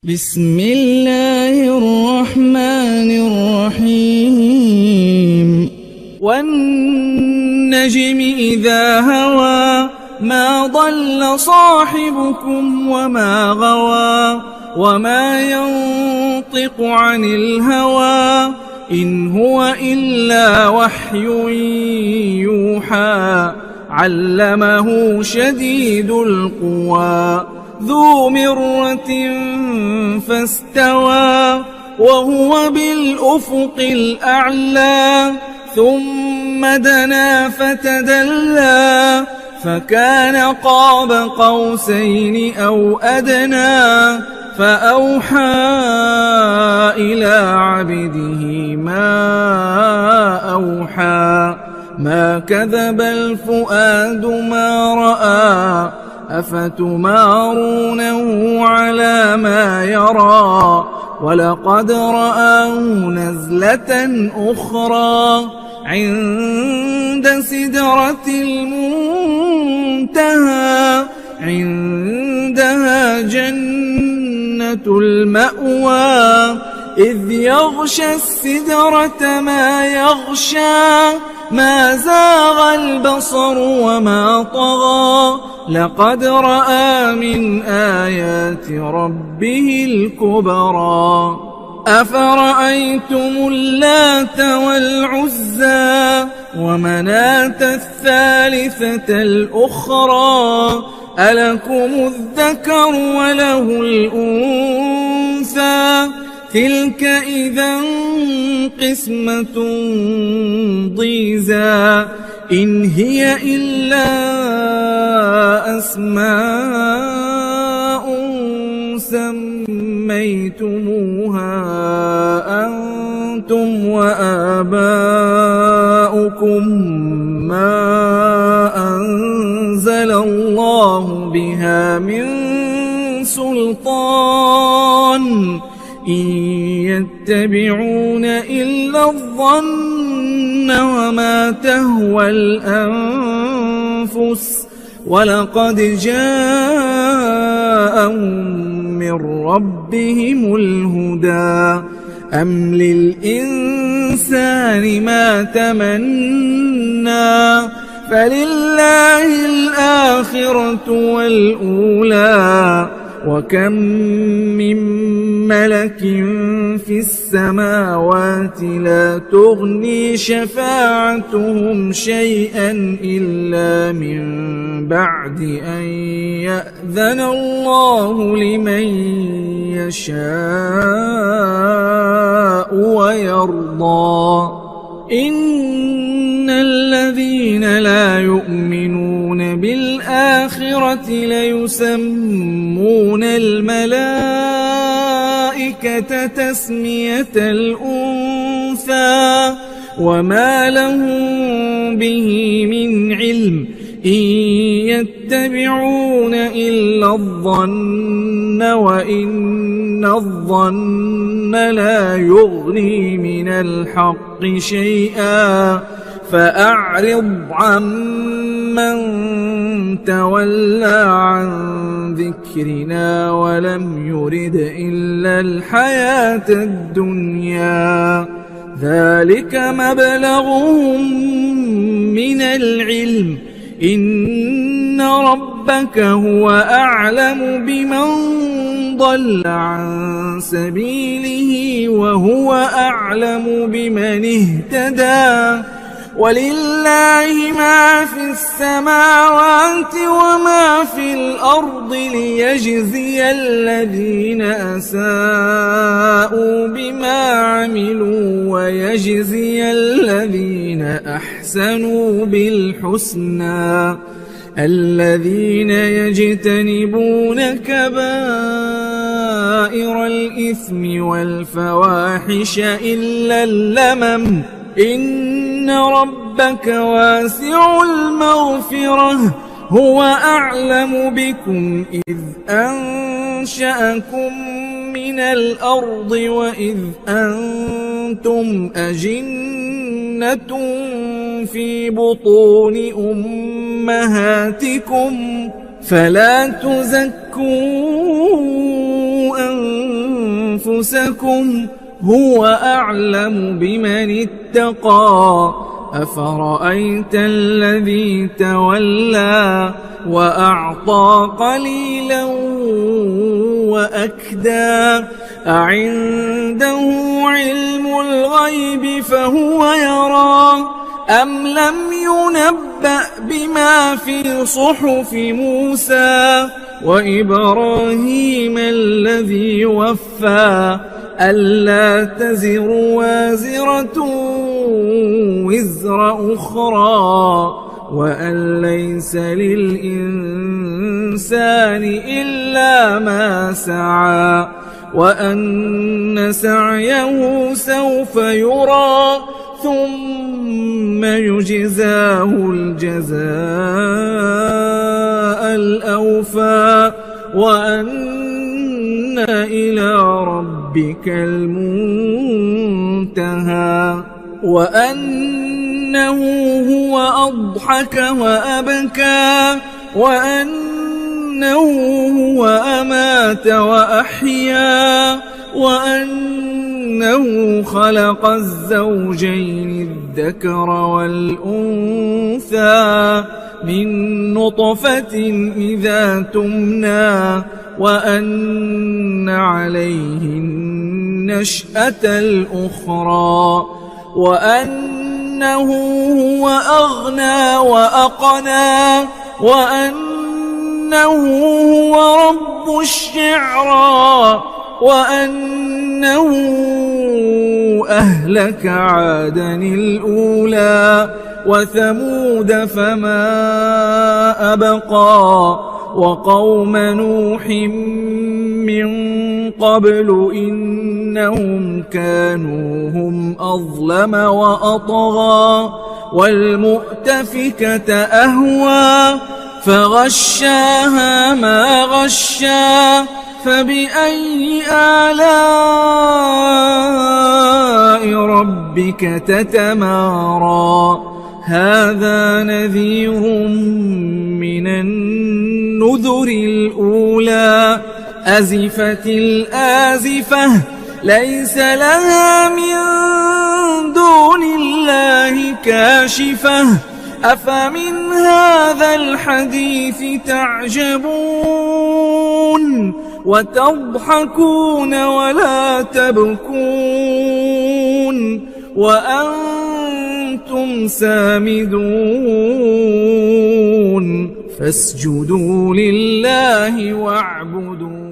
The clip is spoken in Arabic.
بسم الله الرحمن الرحيم والنجم إذا هوى ما ضل صاحبكم وما غوى وما ينطق عن الهوى إن هو إلا وحي يوحى علمه شديد القوى ذو مرة فاستوى وهو بالأفق الأعلى ثم دنا فتدلى فكان قاب قوسين أو أدنى فأوحى إلى عبده ما أوحى ما كذب الفؤاد ما رأى أفتمارونه على ما يرى ولقد رآه نزلة أخرى عند سدرة المنتهى عندها جنة المأوى إذ يغشى السدرة ما يغشى ما زاغ البصر وما طغى لقد رأى من آيات ربه الكبرى أفرأيتم اللات والعزى ومناة الثالثة الأخرى ألكم الذكر وله الأنثى تلك إذا قسمة ضيزى إن هي إلا أسماء سميتموها أنتم وآباؤكم ما أنزل الله بها من سلطان إن يتبعون إلا الظن وما تهوى الأنفس ولقد جاءهم من ربهم الهدى أم للإنسان ما تمنى فلله الآخرة والأولى وكم من ملك في السماوات لا تغني شفاعتهم شيئا إلا من بعد أن يأذن الله لمن يشاء ويرضى إن الذين لا يؤمنون بالآخرة ليسمون الملائكة تسمية الأنثى وما لهم به من علم إن يتبعون إلا الظن وإن الظن لا يغني من الحق شيئا فأعرض عمن تولى عن ذكرنا ولم يرد إلا الحياة الدنيا ذلك مبلغهم من العلم إن ربك هو أعلم بمن ضل عن سبيله وهو أعلم بمن اهتدى ولله ما في السماوات وما في الأرض ليجزي الذين أساءوا بما عملوا ويجزي الذين أحسنوا بالحسنى الذين يجتنبون كبائر الإثم والفواحش إلا اللمم إن ربك واسع المغفرة هو أعلم بكم إذ أنشأكم من الأرض وإذ أنتم أجنة في بطون أمهاتكم فلا تزكوا أنفسكم أنفسكم هو أعلم بمن اتقى أفرأيت الذي تولى وأعطى قليلا وأكدى أعنده علم الغيب فهو يرى أم لم ينبأ بما في صحف موسى وإبراهيم الذي وفى ألا تزر وازرة وزر أخرى وأن ليس للإنسان إلا ما سعى وأن سعيه سوف يرى ثم يجزاه الجزاء الأوفى وأن إلى ربك المنتهى وأنه هو أضحك وأبكى وأنه هو أمات وأحيا وأنه خلق الزوجين الذكر والأنثى من نطفة إذا تمنى وأن عليه النشأة الأخرى وأنه هو أغنى وأقنى وأنه هو رب الشعرى وأنه أهلك عادا الأولى وثمود فما أبقى وقوم نوح من قبل إنهم كانوا هم أظلم وأطغى والمؤتفكة أهوى فغشاها ما غشا فبأي آلاء ربك تتمارى هذا نذير من النذر الأولى أزفت الآزفة ليس لها من دون الله كاشفة أفمن هذا الحديث تعجبون وتضحكون ولا تبكون وأنتم سامدون فاسجدوا لله واعبدوا